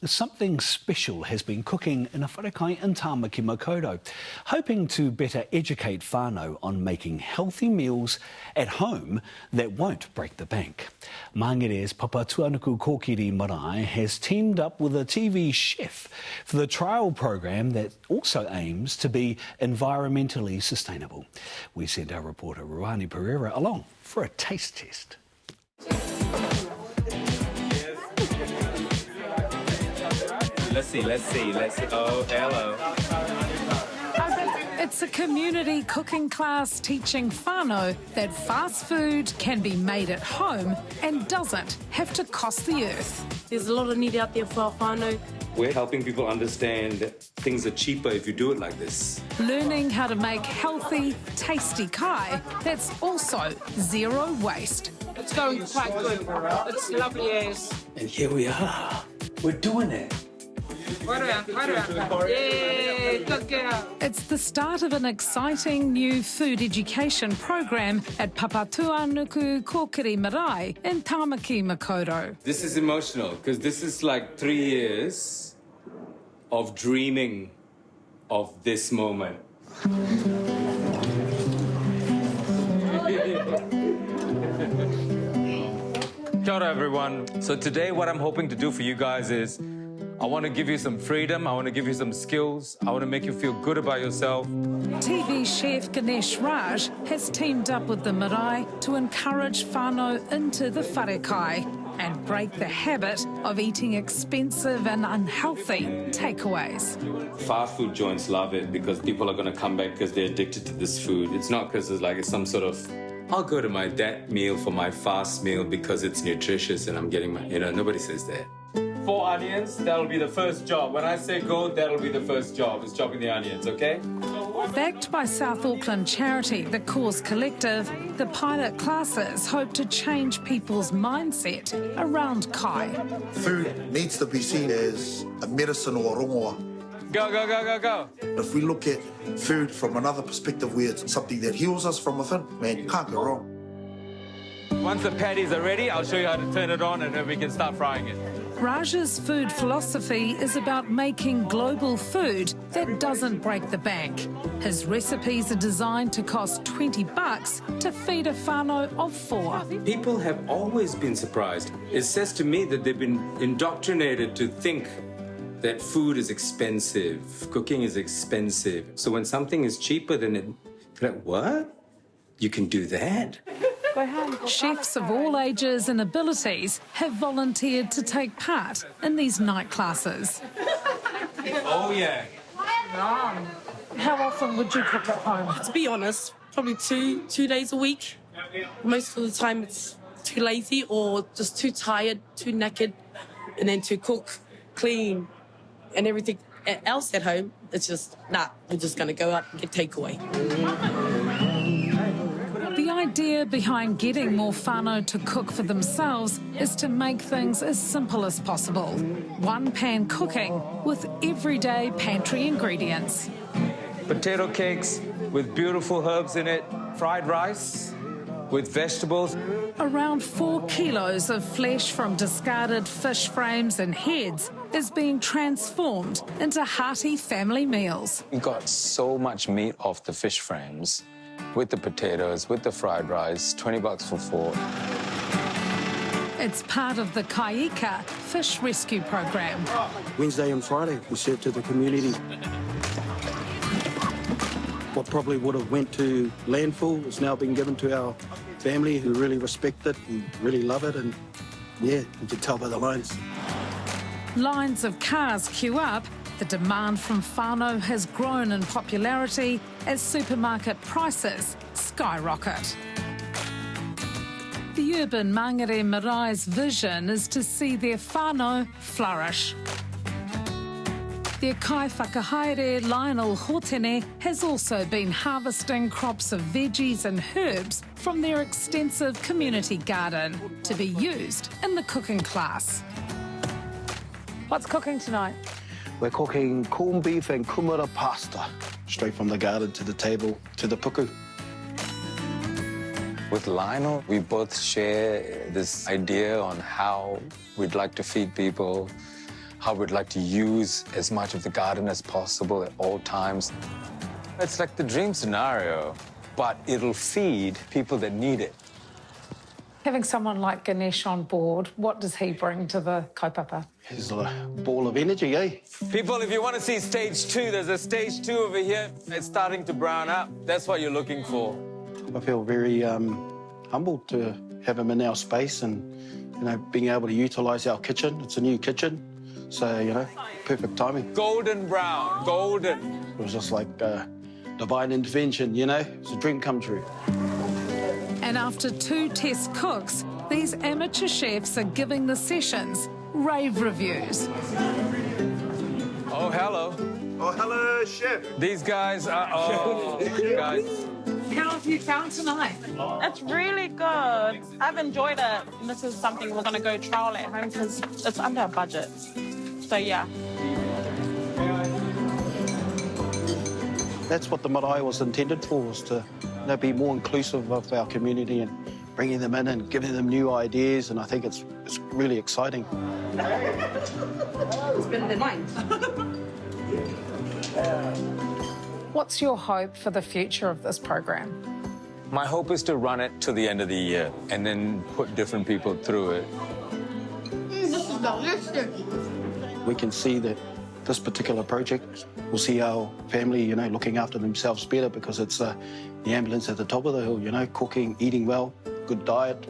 Something special has been cooking in a wharekai in Tāmaki Makaurau, hoping to better educate whānau on making healthy meals at home that won't break the bank. Māngai's Papatūānuku Kokiri Marae has teamed up with a TV chef for the trial program that also aims to be environmentally sustainable. We sent our reporter Ruani Pereira along for a taste test. Let's see. Oh, hello. It's a community cooking class teaching whānau that fast food can be made at home and doesn't have to cost the earth. There's a lot of need out there for our whānau. We're helping people understand that things are cheaper if you do it like this. Learning how to make healthy, tasty kai that's also zero waste. It's going quite good. It's lovely as. And here we are. We're doing it. Right around. Yeah, good girl. It's the start of an exciting new food education program at Papatūānuku Kokiri Marae in Tāmaki Makaurau. This is emotional because this is like 3 years of dreaming of this moment. Kia ora, everyone. So today what I'm hoping to do for you guys is I want to give you some freedom, I want to give you some skills, I want to make you feel good about yourself. TV chef Ganesh Raj has teamed up with the marae to encourage whānau into the wharekai and break the habit of eating expensive and unhealthy takeaways. Fast food joints love it because people are going to come back because they're addicted to this food. It's not because it's some sort of, I'll go to that meal for my fast meal because it's nutritious and I'm getting my, nobody says that. 4 onions, that'll be the first job. When I say go, that'll be the first job, is chopping the onions, okay? Backed by South Auckland charity, the Cause Collective, the pilot classes hope to change people's mindset around kai. Food needs to be seen as a medicine or a rongoa. Go. If we look at food from another perspective where it's something that heals us from within, man, you can't go wrong. Once the patties are ready, I'll show you how to turn it on and then we can start frying it. Raj's food philosophy is about making global food that doesn't break the bank. His recipes are designed to cost $20 to feed a whānau of 4. People have always been surprised. It says to me that they've been indoctrinated to think that food is expensive, cooking is expensive. So when something is cheaper than it, like, what? You can do that? Chefs of all ages and abilities have volunteered to take part in these night classes. Oh, yeah. How often would you cook at home? To be honest, probably two days a week. Most of the time it's too lazy or just too tired, too knackered, and then to cook, clean, and everything else at home, it's just, we're just going to go out and get takeaway. The idea behind getting more whānau to cook for themselves is to make things as simple as possible. One-pan cooking with everyday pantry ingredients. Potato cakes with beautiful herbs in it, fried rice with vegetables. Around 4 kilos of flesh from discarded fish frames and heads is being transformed into hearty family meals. We got so much meat off the fish frames, with the potatoes, with the fried rice, $20 for 4. It's part of the Kaika fish rescue program. Wednesday and Friday we serve to the community. What probably would have went to landfill is now being given to our family who really respect it and really love it, and yeah, you can tell by the lines. Lines of cars queue up. The demand from whānau has grown in popularity as supermarket prices skyrocket. The urban Māngai Marae's vision is to see their whānau flourish. Their kai whakahaere Lionel Hoete has also been harvesting crops of veggies and herbs from their extensive community garden to be used in the cooking class. What's cooking tonight? We're cooking corned beef and kumara pasta, straight from the garden to the table to the puku. With Lionel, we both share this idea on how we'd like to feed people, how we'd like to use as much of the garden as possible at all times. It's like the dream scenario, but it'll feed people that need it. Having someone like Ganesh on board, what does he bring to the kaupapa? He's a ball of energy, eh? People, if you want to see stage 2, there's a stage 2 over here. It's starting to brown up. That's what you're looking for. I feel very humbled to have him in our space and, you know, being able to utilise our kitchen. It's a new kitchen, so, you know, perfect timing. Golden brown, golden. It was just like divine intervention, you know? It's a dream come true. And after 2 test cooks, these amateur chefs are giving the sessions rave reviews. Oh, hello. Oh, hello, chef. These guys are... Oh, guys. How have you found tonight? It's really good. I've enjoyed it. And this is something we're going to go trial at home because it's under our budget. So, yeah. That's what the marae was intended for, was to, you know, be more inclusive of our community and bringing them in and giving them new ideas, and I think it's really exciting. It's been the mind. What's your hope for the future of this program? My hope is to run it till the end of the year and then put different people through it. This is delicious. We can see that this particular project will see our family, you know, looking after themselves better because it's the ambulance at the top of the hill, you know, cooking, eating well, good diet.